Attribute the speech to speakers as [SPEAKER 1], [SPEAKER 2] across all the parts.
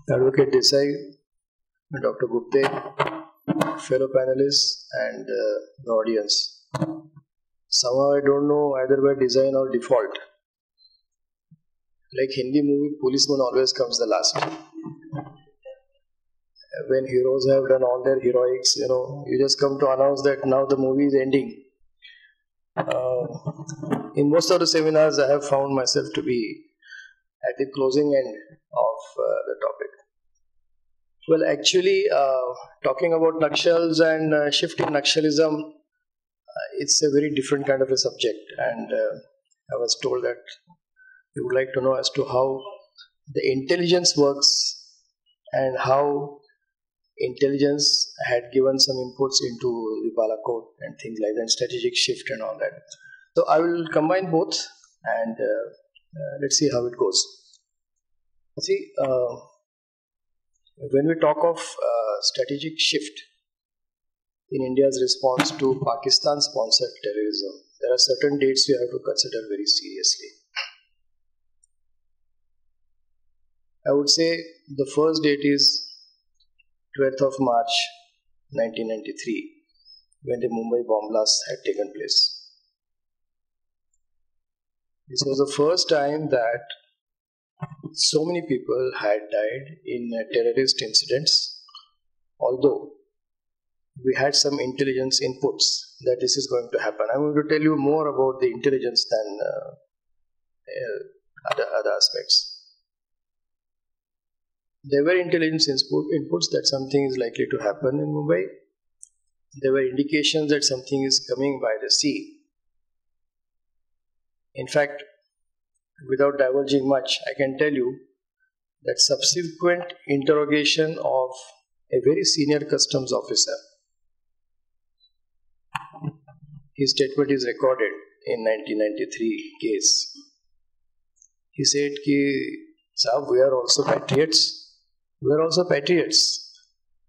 [SPEAKER 1] Advocate Desai, Dr. Gupte, fellow panelists, and the audience. Somehow I don't know either by design or default. Like Hindi movie, policeman always comes the last. When heroes have done all their heroics, you just come to announce that now the movie is ending. In most of the seminars, I have found myself to be at the closing end of the topic. Well, actually, talking about Nakshals and shift in Nakshalism, it's a very different kind of a subject. And I was told that you would like to know as to how the intelligence works and how intelligence had given some inputs into the Balakot and things like that, strategic shift and all that. So I will combine both and let's see how it goes. See, when we talk of strategic shift in India's response to Pakistan-sponsored terrorism, there are certain dates you have to consider very seriously. I would say the first date is 12th of March 1993, when the Mumbai bomb blast had taken place. This was the first time that so many people had died in terrorist incidents, although we had some intelligence inputs that this is going to happen. I'm going to tell you more about the intelligence than other aspects. There were intelligence inputs that something is likely to happen in Mumbai. There were indications that something is coming by the sea. In fact, without divulging much, I can tell you that subsequent interrogation of a very senior customs officer, his statement is recorded in 1993 case. He said, "Sahab, we are also patriots. We are also patriots.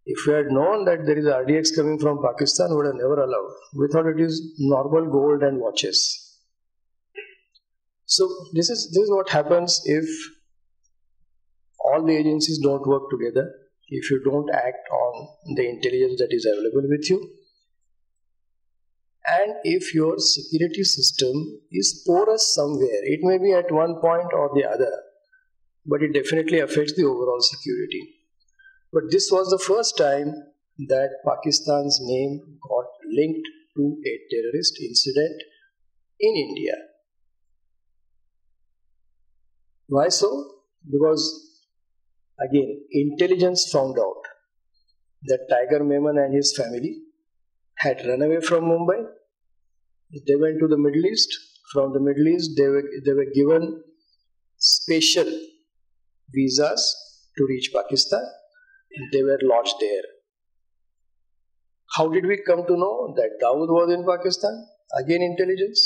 [SPEAKER 1] If we had known that there is RDX coming from Pakistan, we would have never allowed. We thought it is normal gold and watches." So this is what happens if all the agencies don't work together, if you don't act on the intelligence that is available with you, and if your security system is porous somewhere. It may be at one point or the other, but it definitely affects the overall security. But this was the first time that Pakistan's name got linked to a terrorist incident in India. Why so? Because, again, intelligence found out that Tiger Memon and his family had run away from Mumbai. They went to the Middle East. From the Middle East, they were given special visas to reach Pakistan. They were lodged there. How did we come to know that Dawood was in Pakistan? Again, intelligence.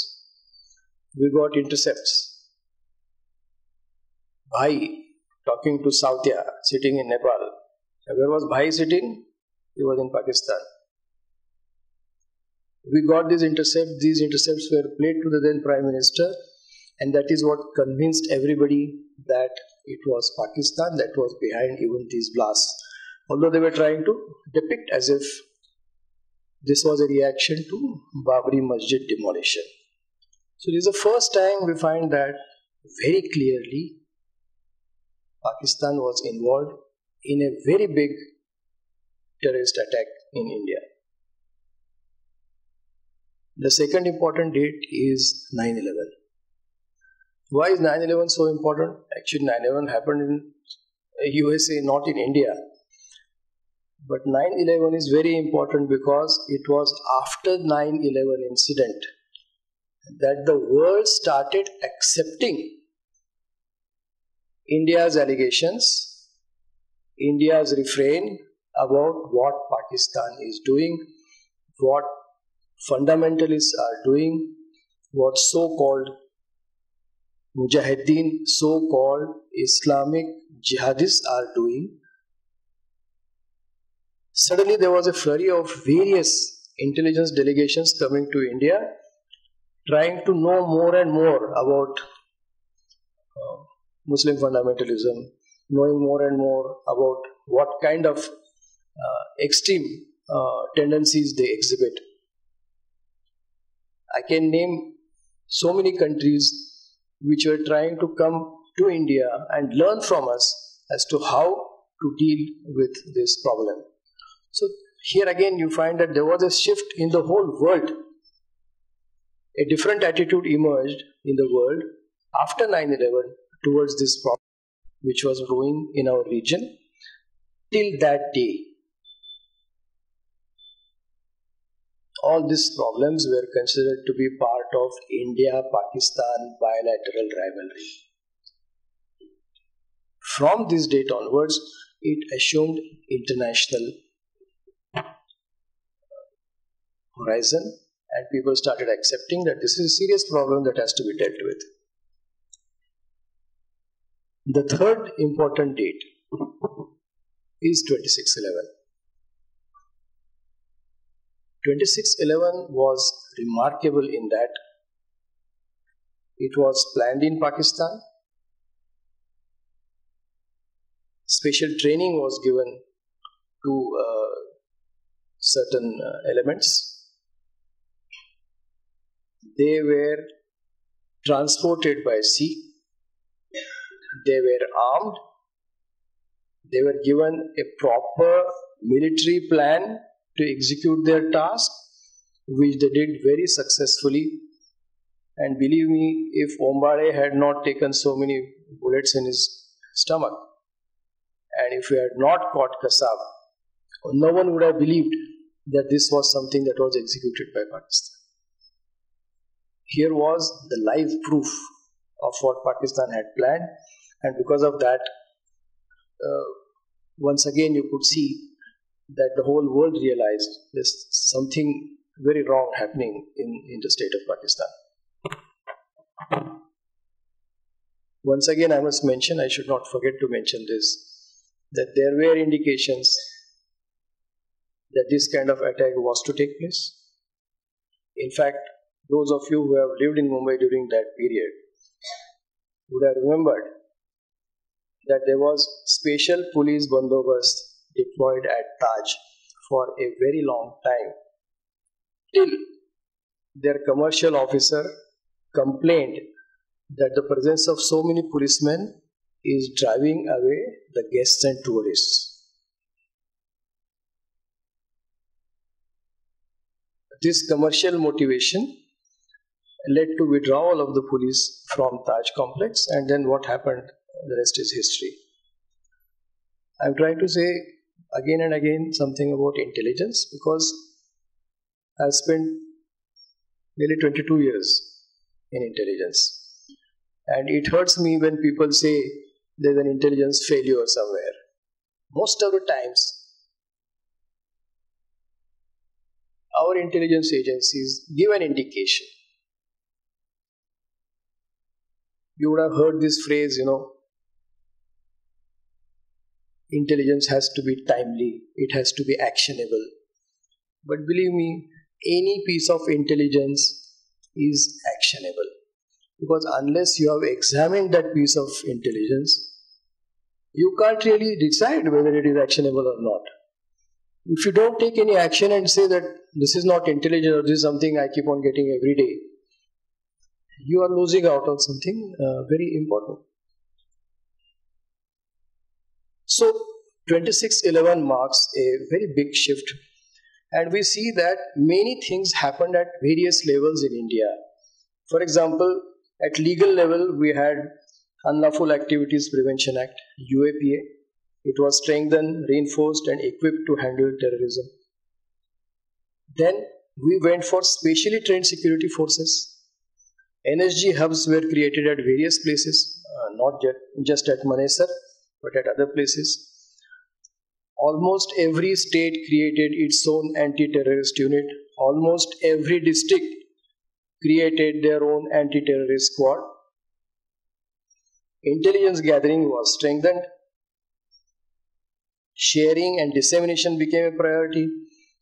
[SPEAKER 1] We got intercepts. Bhai talking to Sautia sitting in Nepal. Where was Bhai sitting? He was in Pakistan. We got these intercepts. These intercepts were played to the then Prime Minister, and that is what convinced everybody that it was Pakistan that was behind even these blasts. Although they were trying to depict as if this was a reaction to Babri Masjid demolition. So this is the first time we find that very clearly Pakistan was involved in a very big terrorist attack in India. The second important date is 9/11. Why is 9/11 so important? Actually, 9/11 happened in USA, not in India. But 9/11 is very important because it was after 9/11 incident that the world started accepting India's allegations, India's refrain about what Pakistan is doing, what fundamentalists are doing, what so-called Mujahideen, so-called Islamic jihadists are doing. Suddenly there was a flurry of various intelligence delegations coming to India, trying to know more and more about Muslim fundamentalism, knowing more and more about what kind of extreme tendencies they exhibit. I can name so many countries which were trying to come to India and learn from us as to how to deal with this problem. So here again you find that there was a shift in the whole world. A different attitude emerged in the world after 9/11 towards this problem which was brewing in our region. Till that day, all these problems were considered to be part of India-Pakistan bilateral rivalry. From this date onwards, it assumed international horizon, and people started accepting that this is a serious problem that has to be dealt with. The third important date is 26/11. 26/11 was remarkable in that it was planned in Pakistan. Special training was given to certain elements. They were transported by sea. They were armed. They were given a proper military plan to execute their task, which they did very successfully. And believe me, if Ombare had not taken so many bullets in his stomach, and if he had not caught Kasab, no one would have believed that this was something that was executed by Pakistan. Here was the live proof of what Pakistan had planned, and because of that, once again you could see that the whole world realized there's something very wrong happening in the state of Pakistan. Once again, I must mention, I should not forget to mention this, that there were indications that this kind of attack was to take place. In fact, those of you who have lived in Mumbai during that period would have remembered that there was special police bandobast deployed at Taj for a very long time, till their commercial officer complained that the presence of so many policemen is driving away the guests and tourists. This commercial motivation led to withdrawal of the police from Taj complex, and then what happened, the rest is history. I'm trying to say again and again something about intelligence because I've spent nearly 22 years in intelligence, and it hurts me when people say there's an intelligence failure somewhere. Most of the times, our intelligence agencies give an indication. You would have heard this phrase, intelligence has to be timely, it has to be actionable. But believe me, any piece of intelligence is actionable. Because unless you have examined that piece of intelligence, you can't really decide whether it is actionable or not. If you don't take any action and say that this is not intelligent or this is something I keep on getting every day, you are losing out on something very important. So 26/11 marks a very big shift, and we see that many things happened at various levels in India. For example, at legal level, we had Unlawful Activities Prevention Act, UAPA. It was strengthened, reinforced, and equipped to handle terrorism. Then we went for specially trained security forces. NSG hubs were created at various places, not just at Manesar, but at other places. Almost every state created its own anti-terrorist unit. Almost every district created their own anti-terrorist squad. Intelligence gathering was strengthened. Sharing and dissemination became a priority.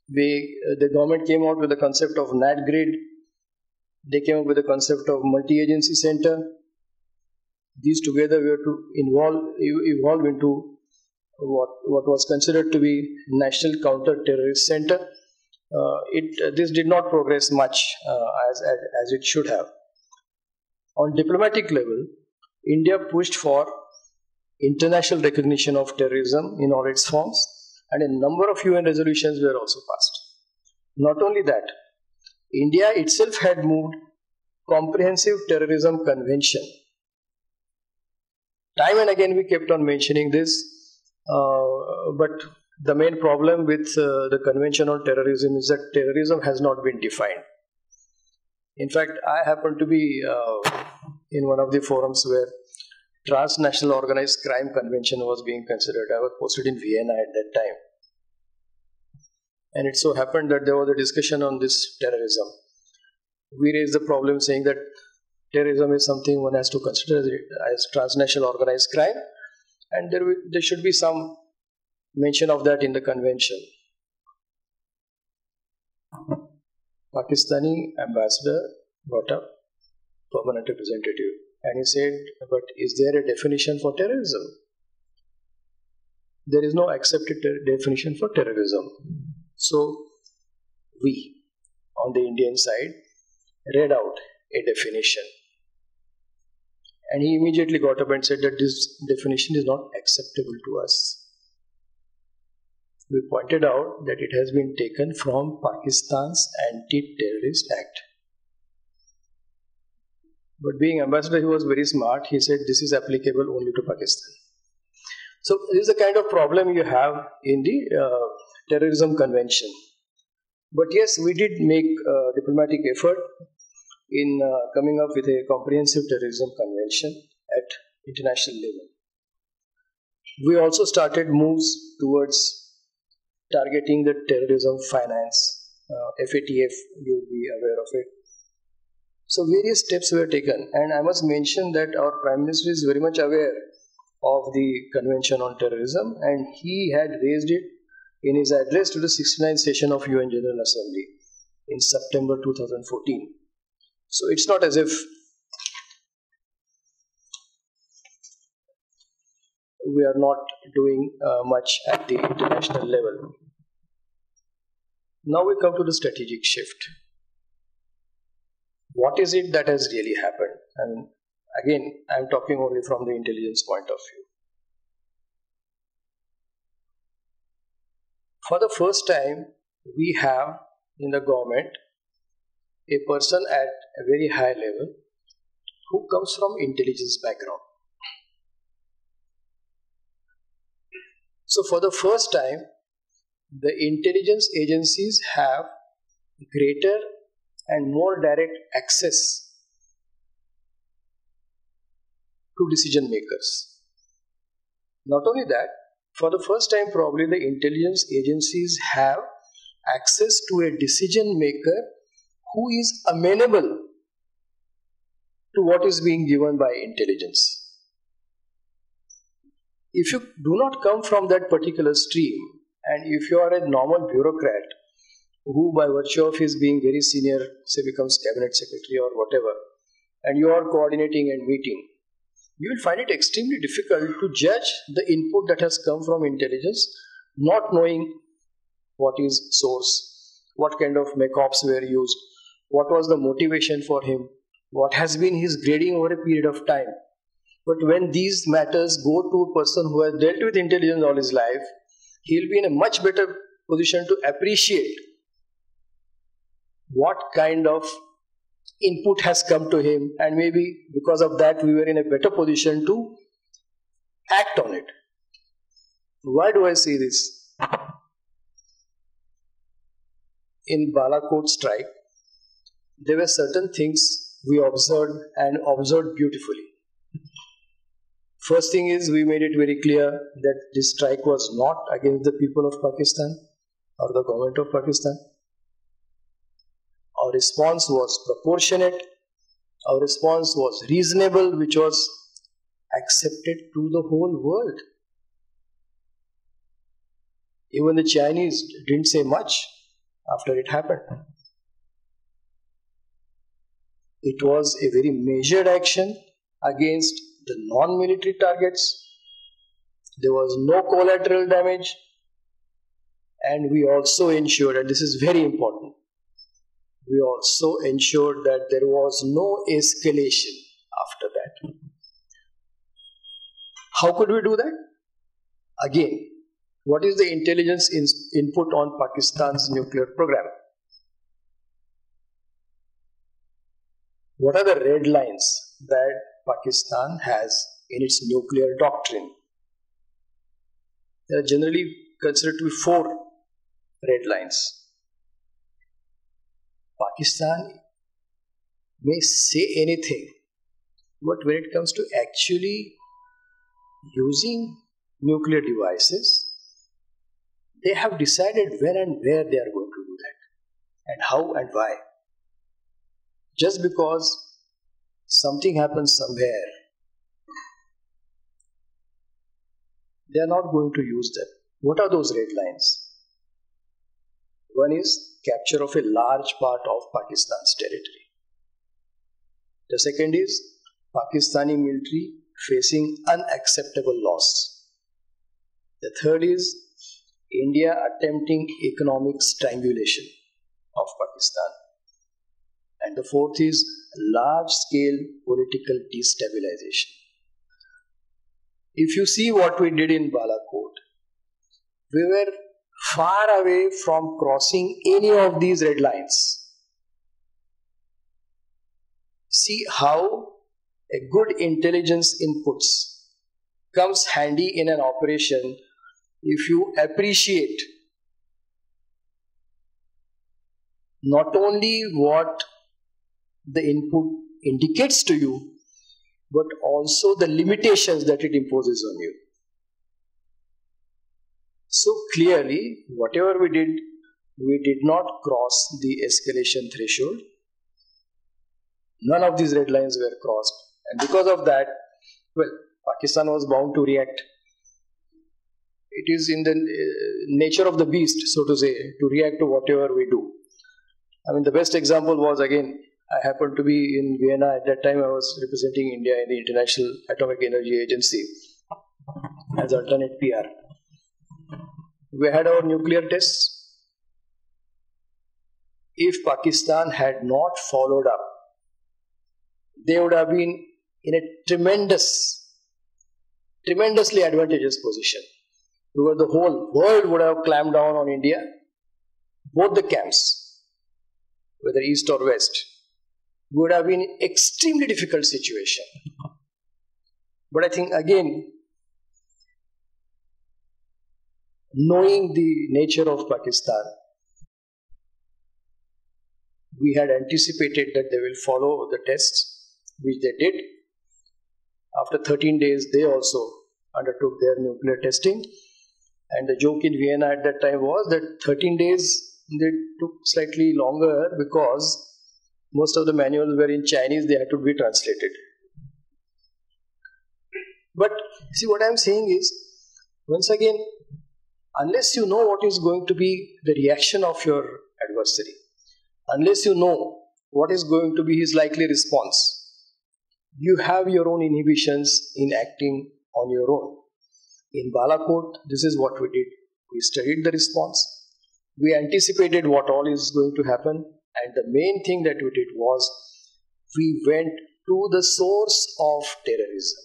[SPEAKER 1] The government came out with the concept of NAT grid. They came up with the concept of multi-agency center. These together were to evolve into what was considered to be National Counter-Terrorist Center. This did not progress much as it should have. On diplomatic level, India pushed for international recognition of terrorism in all its forms, and a number of UN resolutions were also passed. Not only that, India itself had moved Comprehensive Terrorism Convention. Time and again we kept on mentioning this, but the main problem with the Convention on Terrorism is that terrorism has not been defined. In fact, I happened to be in one of the forums where Transnational Organized Crime Convention was being considered. I was posted in Vienna at that time. And it so happened that there was a discussion on this terrorism. We raised the problem saying that terrorism is something one has to consider as transnational organized crime, and there should be some mention of that in the convention. Pakistani ambassador brought up permanent representative, and he said, but is there a definition for terrorism? There is no accepted definition for terrorism. So we, on the Indian side, read out a definition. And he immediately got up and said that this definition is not acceptable to us. We pointed out that it has been taken from Pakistan's Anti-Terrorist Act. But being ambassador, he was very smart. He said this is applicable only to Pakistan. So this is the kind of problem you have in the Terrorism Convention. But yes, we did make a diplomatic effort in coming up with a comprehensive terrorism convention at international level. We also started moves towards targeting the terrorism finance, FATF, you will be aware of it. So various steps were taken, and I must mention that our Prime Minister is very much aware of the Convention on Terrorism, and he had raised it in his address to the 69th session of UN General Assembly in September 2014. So it's not as if we are not doing much at the international level. Now we come to the strategic shift. What is it that has really happened? And again, I'm talking only from the intelligence point of view. For the first time, we have in the government a person at a very high level who comes from intelligence background. So for the first time, the intelligence agencies have greater and more direct access to decision makers. Not only that, for the first time probably the intelligence agencies have access to a decision maker who is amenable to what is being given by intelligence. If you do not come from that particular stream, and if you are a normal bureaucrat who by virtue of his being very senior, say becomes cabinet secretary or whatever, and you are coordinating and meeting, you will find it extremely difficult to judge the input that has come from intelligence, not knowing what is source, what kind of MACOPs were used, what was the motivation for him, what has been his grading over a period of time. But when these matters go to a person who has dealt with intelligence all his life, he will be in a much better position to appreciate what kind of input has come to him, and maybe because of that we were in a better position to act on it. Why do I say this? In Balakot strike, there were certain things we observed and observed beautifully. First thing is, we made it very clear that this strike was not against the people of Pakistan or the government of Pakistan. Our response was proportionate, our response was reasonable, which was accepted to the whole world. Even the Chinese didn't say much after it happened. It was a very measured action against the non-military targets. There was no collateral damage, and we also ensured, and this is very important, we also ensured that there was no escalation after that. How could we do that? Again, what is the intelligence input on Pakistan's nuclear program? What are the red lines that Pakistan has in its nuclear doctrine? There are generally considered to be 4 red lines. Pakistan may say anything, but when it comes to actually using nuclear devices, they have decided when and where they are going to do that, and how and why. Just because something happens somewhere, they are not going to use them. What are those red lines? One is capture of a large part of Pakistan's territory. The second is Pakistani military facing unacceptable loss. The third is India attempting economic strangulation of Pakistan. And the fourth is large-scale political destabilization. If you see what we did in Balakot, we were far away from crossing any of these red lines. See how a good intelligence inputs comes handy in an operation if you appreciate not only what the input indicates to you, but also the limitations that it imposes on you. So clearly, whatever we did not cross the escalation threshold. None of these red lines were crossed. And because of that, well, Pakistan was bound to react. It is in the nature of the beast, so to say, to react to whatever we do. I mean, the best example was, again, I happened to be in Vienna at that time. I was representing India in the International Atomic Energy Agency as alternate PR. We had our nuclear tests. If Pakistan had not followed up, they would have been in a tremendously advantageous position, where the whole world would have clamped down on India, both the camps, whether east or west, would have been an extremely difficult situation. But I think, again, knowing the nature of Pakistan, we had anticipated that they will follow the tests, which they did. After 13 days, they also undertook their nuclear testing. And the joke in Vienna at that time was that 13 days, they took slightly longer because most of the manuals were in Chinese, they had to be translated. But see, what I'm saying is, once again, unless you know what is going to be the reaction of your adversary, unless you know what is going to be his likely response, you have your own inhibitions in acting on your own. In Balakot, this is what we did. We studied the response. We anticipated what all is going to happen. And the main thing that we did was we went to the source of terrorism.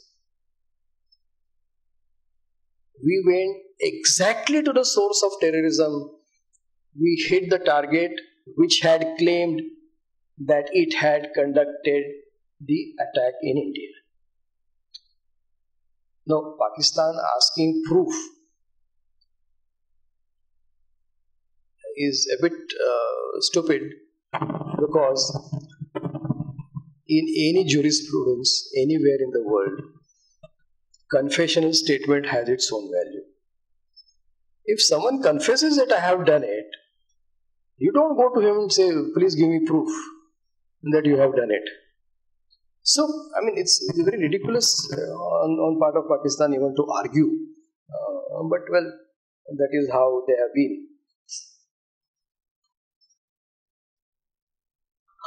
[SPEAKER 1] We went exactly to the source of terrorism. We hit the target which had claimed that it had conducted the attack in India. Now, Pakistan asking proof is a bit stupid, because in any jurisprudence anywhere in the world, confessional statement has its own value. If someone confesses that I have done it, you don't go to him and say, please give me proof that you have done it. So, I mean, it's very ridiculous on part of Pakistan even to argue. But well, that is how they have been.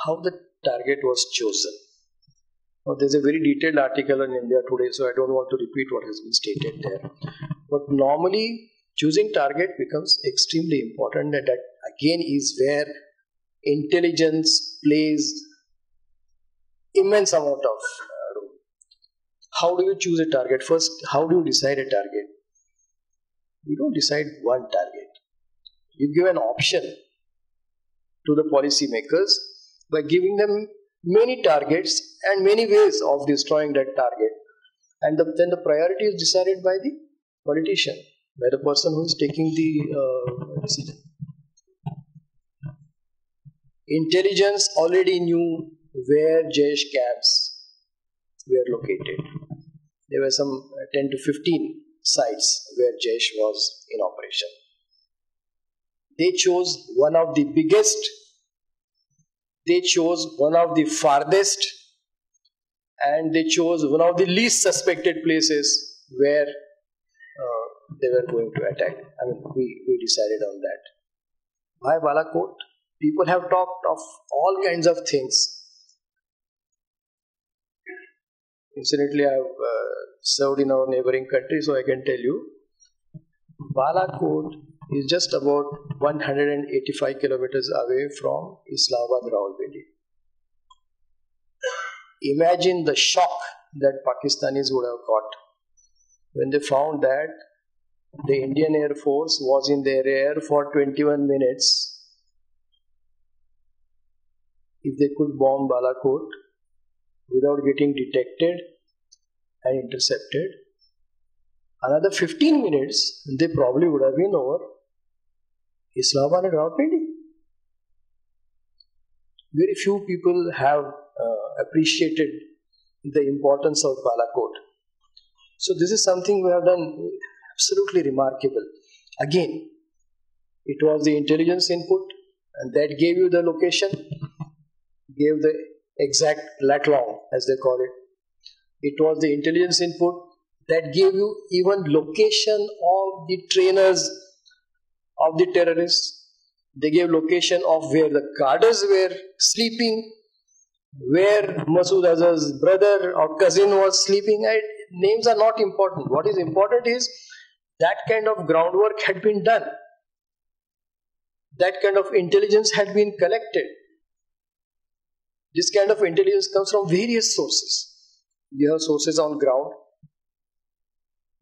[SPEAKER 1] How the target was chosen. Now, there's a very detailed article in India Today, so I don't want to repeat what has been stated there. But normally, choosing target becomes extremely important, and that again is where intelligence plays immense amount of role. How do you choose a target? First, how do you decide a target? You don't decide one target. You give an option to the policymakers by giving them many targets and many ways of destroying that target. And then the priority is decided by the politician, by the person who is taking the decision. Intelligence already knew where Jaish camps were located. There were some 10 to 15 sites where Jaish was in operation. They chose one of the biggest, they chose one of the farthest, and they chose one of the least suspected places where they were going to attack. I mean, we decided on that. Why Balakot? People have talked of all kinds of things. Incidentally, I have served in our neighboring country, so I can tell you, Balakot is just about 185 kilometers away from Islamabad, Rawalpindi. Imagine the shock that Pakistanis would have got when they found that the Indian Air Force was in their air for 21 minutes. If they could bomb Balakot without getting detected and intercepted, another 15 minutes, they probably would have been over Islamabad and Rawalpindi. Very few people have appreciated the importance of Balakot. So this is something we have done absolutely remarkable. Again, it was the intelligence input, and that gave you the location, gave the exact lat long, as they call it. It was the intelligence input that gave you even location of the trainers of the terrorists. They gave location of where the guards were sleeping, where Masood Azhar's brother or cousin was sleeping. Names are not important. What is important is that kind of groundwork had been done. That kind of intelligence had been collected. This kind of intelligence comes from various sources. You have sources on ground.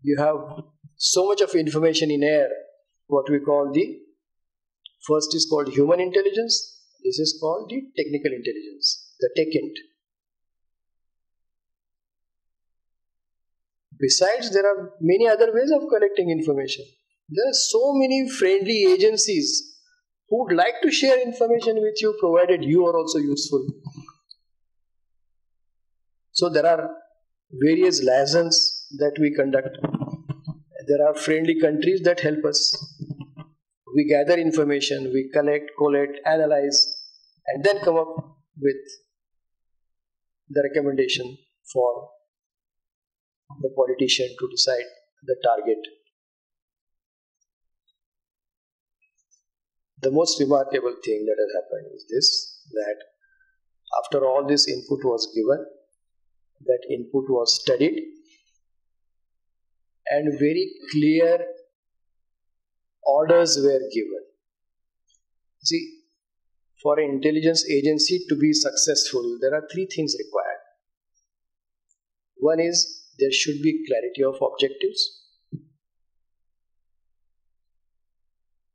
[SPEAKER 1] You have so much of information in air, what we call first is called human intelligence. This is called the technical intelligence, the TechInt. Besides, there are many other ways of collecting information. There are so many friendly agencies who would like to share information with you, provided you are also useful. So there are various liaisons that we conduct. There are friendly countries that help us. We gather information, we collect, collate, analyze, and then come up with the recommendation for the politician to decide the target. The most remarkable thing that has happened is this, that after all this input was given, that input was studied, and very clear orders were given. See, for an intelligence agency to be successful, there are three things required. One is there should be clarity of objectives.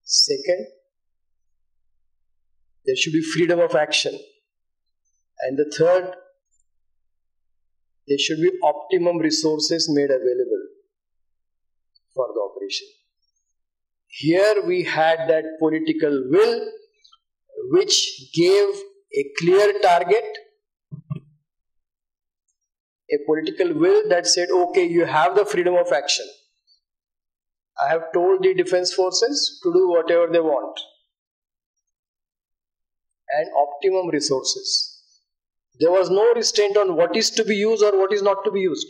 [SPEAKER 1] Second, there should be freedom of action. And the third, there should be optimum resources made available for the operation. Here we had that political will which gave a clear target, a political will that said, okay, you have the freedom of action. I have told the defense forces to do whatever they want. And optimum resources. There was no restraint on what is to be used or what is not to be used.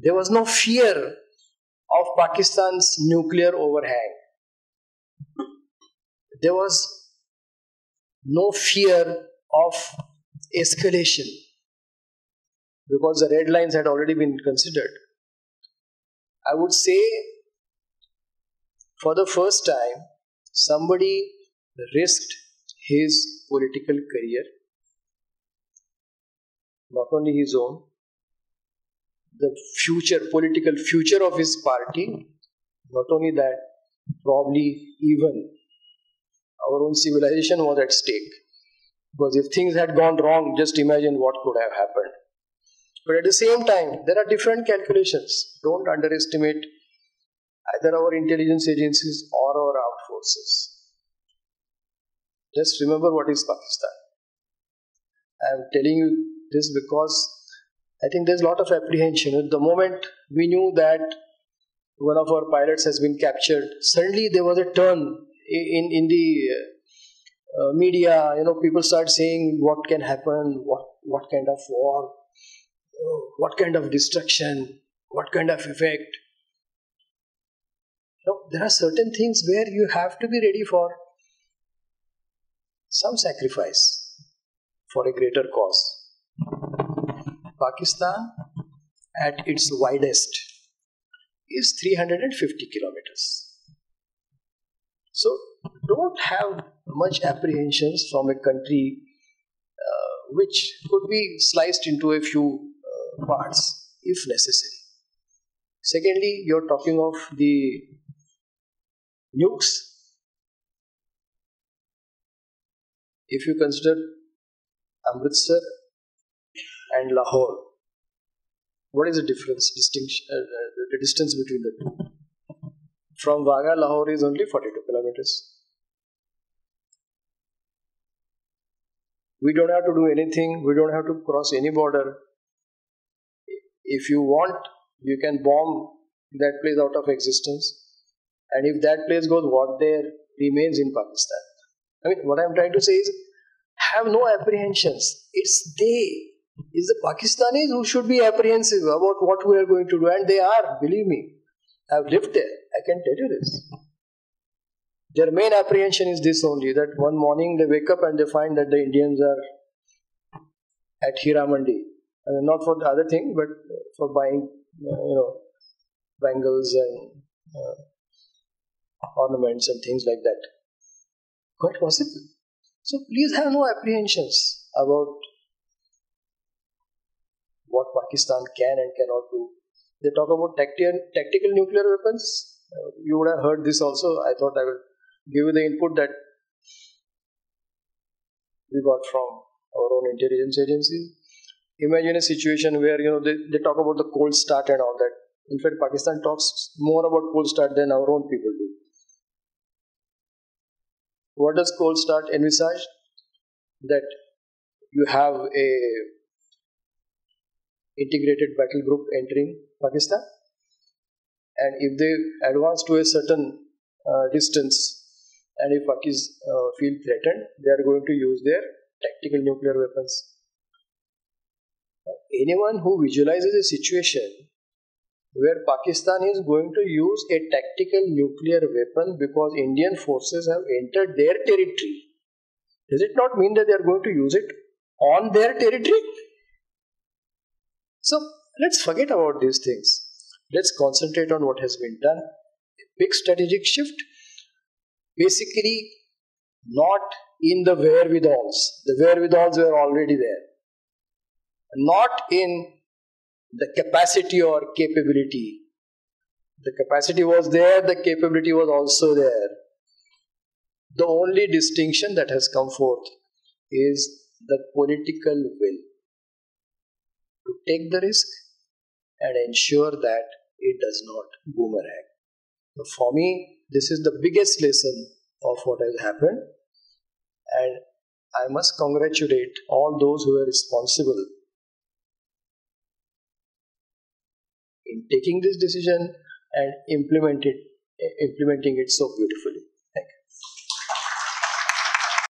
[SPEAKER 1] There was no fear of Pakistan's nuclear overhang. There was no fear of escalation, because the red lines had already been considered. I would say for the first time, somebody risked his political career, not only his own, the political future of his party, not only that, probably even our own civilization was at stake. Because if things had gone wrong, just imagine what could have happened. But at the same time, there are different calculations. Don't underestimate either our intelligence agencies or our armed forces. Just remember what is Pakistan. I am telling you this because I think there's a lot of apprehension. At the moment we knew that one of our pilots has been captured, suddenly there was a turn in the media. People start saying what can happen, what kind of war, what kind of destruction, what kind of effect. There are certain things where you have to be ready for some sacrifice for a greater cause. Pakistan at its widest is 350 kilometers. So don't have much apprehensions from a country which could be sliced into a few parts if necessary. Secondly, you're talking of the nukes. If you consider Amritsar and Lahore, what is the the distance between the two? From Wagah, Lahore is only 42 kilometers. We don't have to do anything. We don't have to cross any border. If you want, you can bomb that place out of existence. And if that place goes, what there remains in Pakistan. I mean, what I'm trying to say is, have no apprehensions. It's the Pakistanis who should be apprehensive about what we are going to do. And they are, believe me. I've lived there. I can tell you this. Their main apprehension is this only, that one morning they wake up and they find that the Indians are at Hira Mandi. Not for the other thing, but for buying, bangles and ornaments and things like that. Quite possible. So please have no apprehensions about what Pakistan can and cannot do. They talk about tactical nuclear weapons. You would have heard this also. I thought I will give you the input that we got from our own intelligence agencies. Imagine a situation where they talk about the cold start and all that. In fact, Pakistan talks more about cold start than our own people do. What does cold start envisage? That you have a integrated battle group entering Pakistan, and if they advance to a certain distance, and if Pakistan feel threatened, they are going to use their tactical nuclear weapons. Anyone who visualizes a situation where Pakistan is going to use a tactical nuclear weapon because Indian forces have entered their territory, does it not mean that they are going to use it on their territory? So let's forget about these things. Let's concentrate on what has been done. A big strategic shift. Basically, not in the wherewithals. The wherewithals were already there. Not in the capacity or capability. The capacity was there, the capability was also there. The only distinction that has come forth is the political will to take the risk and ensure that it does not boomerang. So for me, this is the biggest lesson of what has happened, and I must congratulate all those who were responsible in taking this decision and implementing it so beautifully.